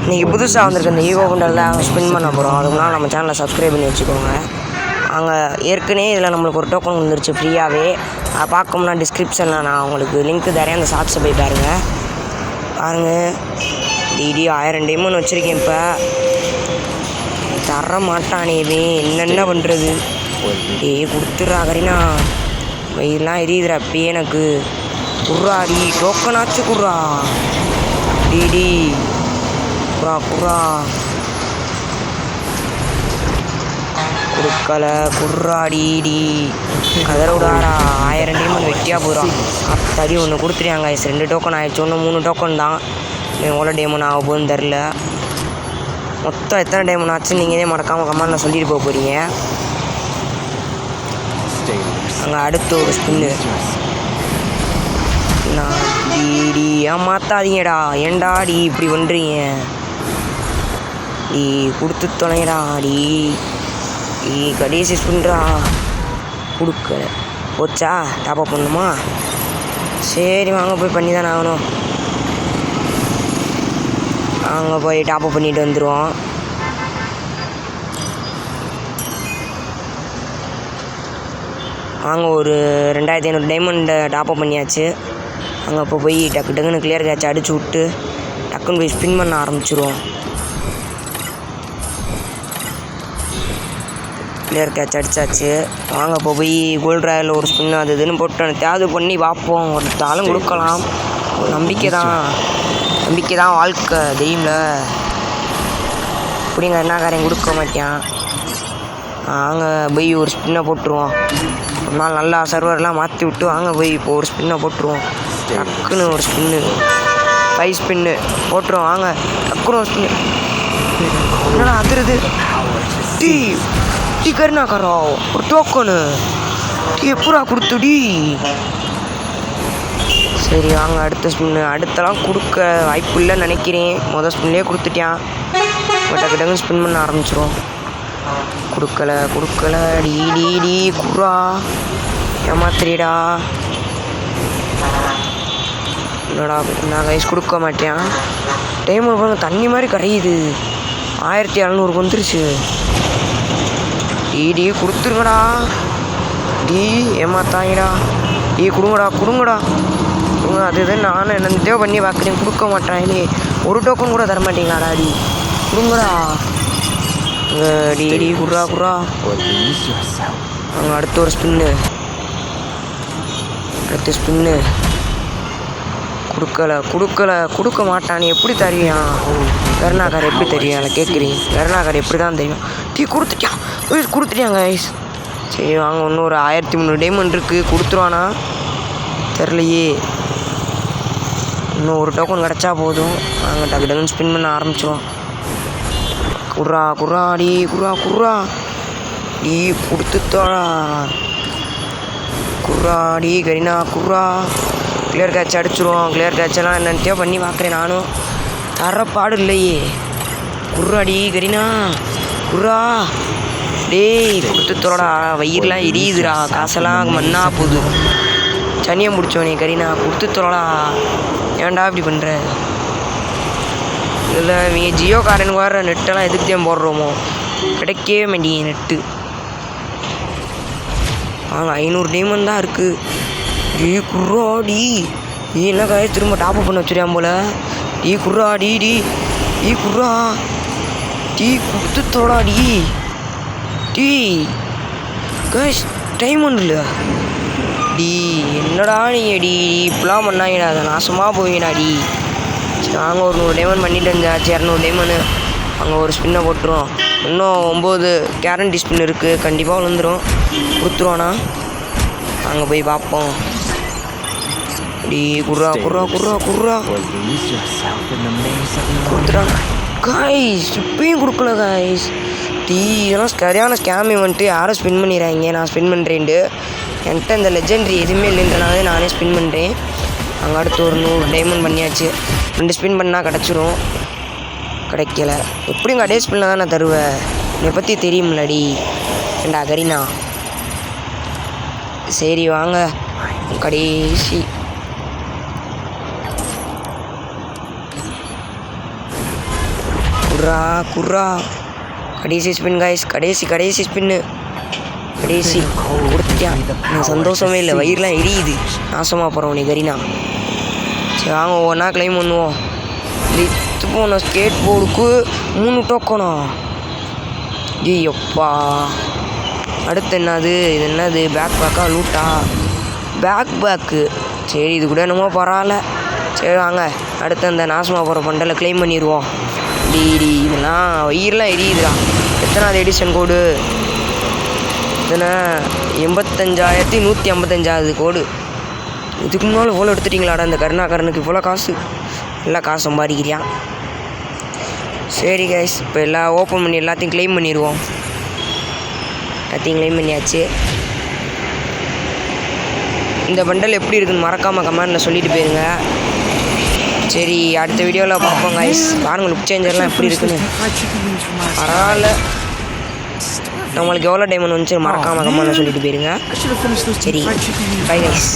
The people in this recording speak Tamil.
இன்றைக்கி புதுசாக வந்திருக்க இந்த ஈவோ குண்டல் தான் ஸ்பின் பண்ண போகிறோம். அதுக்கு முன்னால் நம்ம சேனலை சப்ஸ்கிரைப் பண்ணி வச்சுக்கோங்க. அங்கே ஏற்கனவே இதில் நம்மளுக்கு ஒரு டோக்கன் வந்துருச்சு ஃப்ரீயாகவே. அதை பார்க்கணும்னா டிஸ்கிரிப்ஷனில் நான் உங்களுக்கு லிங்க் தரேன். அந்த ஷார்ட்ஸை போய் பாருங்கள். டிடி 1000 டைமண்ட் வச்சுருக்கேன். இப்போ தர மாட்டானே என்னென்ன பண்ணுறது? கொடுத்துட்றா கரீனா. வயிறுலாம் எரியுதுரா அப்பயே எனக்கு. குர்ராடி டோக்கனாச்சு குர்ரா. டிடி குர்ரா குர்ரா கொடுக்கல குர்ராடிடி கதற விடாரா. 1000 டைமண்ட் வெட்டியாக போயிடும். அத்தடி ஒன்று கொடுத்துருவாங்க. 2 டோக்கன் ஆகிடுச்சு. ஒன்று 3 டோக்கன் தான். எவ்வளோ டைமண்ட் ஆக போகுதுன்னு தெரில. மொத்தம் எத்தனை டைமண்ட் ஆச்சுன்னு நீங்கள் இதே மறக்காமல் கமெண்டில் சொல்லிட்டு போக போகிறீங்க. அங்கே அடுத்து ஒரு ஸ்பின்னு. நான் டிடி ஏமாத்தாதீங்கடா. ஏன்டா டி இப்படி பண்ணுறீங்க? டி கொடுத்து தொலைங்கடா. டி கடைசி ஸ்பின்ரா. கொடுக்கல போச்சா? டாப்அப் பண்ணணுமா? சரி வாங்க போய் பண்ணி தானே ஆகணும். அங்கே போய் டாப்அப் பண்ணிட்டு வந்துடுவோம். அங்கே ஒரு 2500 டைமண்ட் டாப்அப் பண்ணியாச்சு. அங்கே இப்போ போய் டக்கு டக்குன்னு கிளியர் கேட்ச் அடிச்சு விட்டு டக்குன்னு போய் ஸ்பின் பண்ண ஆரம்பிச்சிடுவோம். Clear catch அடித்தாச்சு. வாங்க இப்போ போய் கோல்ட் ராயில் ஒரு ஸ்பின் அது இதுன்னு போட்டு தேவை பண்ணி பார்ப்போம். ஒரு தாளும் கொடுக்கலாம். ஒரு நம்பிக்கை தான் வாழ்க்கை தெய்வம்ல. இப்படிங்க என்னக்காரன் கொடுக்க மாட்டேன். வாங்க போய் ஒரு ஸ்பின்னை போட்டுருவோம். ஒரு நாள் நல்லா சர்வர்லாம் மாற்றி விட்டு வாங்க போய் இப்போ ஒரு ஸ்பின்னை போட்டுருவோம். டக்குன்னு ஒரு ஸ்பின்னு 5 ஸ்பின்னு போட்டுருவோம். வாங்க டக்குன்னு ஒரு ஸ்பின்னு. என்னடா அதிருது? டீ கருணாக்காரா ஒரு டோக்கனு. டீ எப்படா கொடுத்துடி? சரி வாங்க அடுத்த ஸ்பின்னு. அடுத்தலாம் கொடுக்க வாய்ப்பு இல்லைன்னு நினைக்கிறேன். மொதல் ஸ்பின்லேயே கொடுத்துட்டான். டக்கு டக்குன்னு ஸ்பின் பண்ண ஆரம்பிச்சிரும். கொடுக்கல டி குர்ரா ஏமாத்திரிடா. என்னடா நான் கைஸ் கொடுக்க மாட்டேன். டைம் பாருங்க தண்ணி மாதிரி கரையுது. 1700 வந்துருச்சு. டி கொடுத்துருங்கடா. டி ஏமாத்தாங்கடா. கொடுங்கடா. அது நானும் என்னத்தையோ பண்ணி பார்க்குறேன். கொடுக்க மாட்டேன். ஒரு டோக்கன் கூட தரமாட்டீங்களாடா? டி கொடுங்கடா. டி குர்ரா. அங்கே அடுத்த ஒரு ஸ்பின்னு. அடுத்த ஸ்பின்னு கொடுக்க மாட்டான். எப்படி தெரியும்? கருணாக்கார் எப்படி தெரியும்? அதில் கேட்குறீங்க. கருணாக்கார் எப்படி தான் தெரியும்? கொடுத்துட்டாங்க கைஸ். சரி வாங்க இன்னும் ஒரு 1300 டைமண்ட் இருக்குது. கொடுத்துருவானா தெரிலையே. இன்னும் ஒரு டோக்கன் கிடச்சா போதும். நாங்கள் டக்கு டக்குன்னு ஸ்பின் பண்ண ஆரம்பிச்சிடுவோம். குர்ரா டி கொடுத்துத்தோடா. குர்ரா டி கரீனா குர்ரா. கிளியர் கேட்ச் அடிச்சிருவோம். கிளியர் கேட்செல்லாம் என்னத்தையோ பண்ணி பார்க்குறேன். நானும் தரப்பாடு இல்லையே. குர்ரா டி கரீனா குர்ரா. கொடுத்துத்தோடா. வயிறுலாம் எரியுதுடா. காசெல்லாம் மண்ணா போகுது. சனியம் முடிச்சோனே கரீனா கொடுத்துத்தோடா. ஏன்டா இப்படி பண்ணுற? இல்லை நீங்கள் ஜியோ காரனுக்கு வர நெட்டெல்லாம் எதுக்கு தான் போடுறோமோ? கிடைக்கவே மாட்டேங்க நெட்டு. வாங்க 500 டைமண்ட் தான் இருக்குது. குர்ராடி என்ன காய திரும்ப டாப்அப் பண்ண வச்சுருக்கான் போல. குர்ராடி குர்ரா. கொடுத்துத்தோடா. கேஷ் டைமண்ட் இல்லை. என்னடா நீங்கள் இப்பெல்லாம் பண்ணாங்கடா. அதை நாசமாக போவீங்கடா. நாங்கள் ஒரு 100 டைமண்ட் பண்ணிட்டு இருந்தாச்சு. 200 டைமண்ட். அங்கே ஒரு ஸ்பின்னை போட்டுருவோம். இன்னும் 9 கேரண்டி ஸ்பின் இருக்குது. கண்டிப்பாக விழுந்துடும். கொடுத்துருவானா? அங்கே போய் பார்ப்போம். குர்ரா கொடுத்துட்டானா காய்ஸ்? இப்பயும் கொடுக்கல காய்ஸ். இதெல்லாம் சரியான ஸ்கேம் இவன்ட்டு. யாரும் ஸ்பின் பண்ணிடுறாங்க. நான் ஸ்பின் பண்ணுறேன்ட்டு என்கிட்ட இந்த லெஜெண்ட்ரி எதுவுமே இல்லைன்றனாலே நானே ஸ்பின் பண்ணுறேன். அங்கே அடுத்து ஒரு 100 டைமண்ட் பண்ணியாச்சு. 2 ஸ்பின் பண்ணால் கிடச்சிரும். கிடைக்கல. எப்படியும் கடை ஸ்பின்னில் தான் நான் தருவேன். என்னை பற்றி தெரியும்லடி ஏண்டா கரீனா. சரி வாங்க கடைசி குர்ரா குர்ரா. கடைசி ஸ்பின் காய்ஸ், கடைசி ஸ்பின்னு. கடைசி கொடுத்துட்டான். எனக்கு சந்தோஷமே இல்லை, வயிறுலாம் எரியுது. நாசமாக போகிறோம் நீ கரீனா. சரி வாங்க ஒவ்வொன்றா கிளைம் பண்ணுவோம். லித்து போன ஸ்கேட் போர்டுக்கு 3 டோக்கனா. ஐயப்பா. அடுத்து என்னது? இது என்னது? பேக் பேக்கா லூட்டா? பேக்கு. சரி இது கூட என்னமோ பரவாயில்ல. சரி வாங்க அடுத்து அந்த நாசமாக போகிற பண்டலை கிளைம் பண்ணிடுவோம். இதெல்லாம் வயிறுலாம் எரியுதுடா. எத்தனாவது எடிஷன் கோடு? இத்தனை 85,155வது கோடு. இதுக்கு முன்னால் இவ்வளோ எடுத்துட்டிங்களாடா இந்த கருணாகரனுக்கு? இவ்வளோ காசு, நல்லா காசு சம்பாதிக்கிறியான். சரி கைஸ், இப்போ எல்லாம் ஓப்பன் பண்ணி எல்லாத்தையும் கிளைம் பண்ணிடுவோம். எல்லாத்தையும் கிளைம் பண்ணியாச்சு. இந்த பண்டல் எப்படி இருக்குன்னு மறக்காமல் கமெண்டில் சொல்லிட்டு போயிருங்க. சரி அடுத்த வீடியோவில் பார்ப்போம் கைஸ். பாருங்கள் லுக் சேஞ்சர்லாம் எப்படி இருக்குன்னு. பரவாயில்ல. நம்மளுக்கு எவ்வளோ டைமண்ட் வந்துச்சு மறக்காமல் கமெண்டில் சொல்லிட்டு போயிருங்க. சரி பை கைஸ்.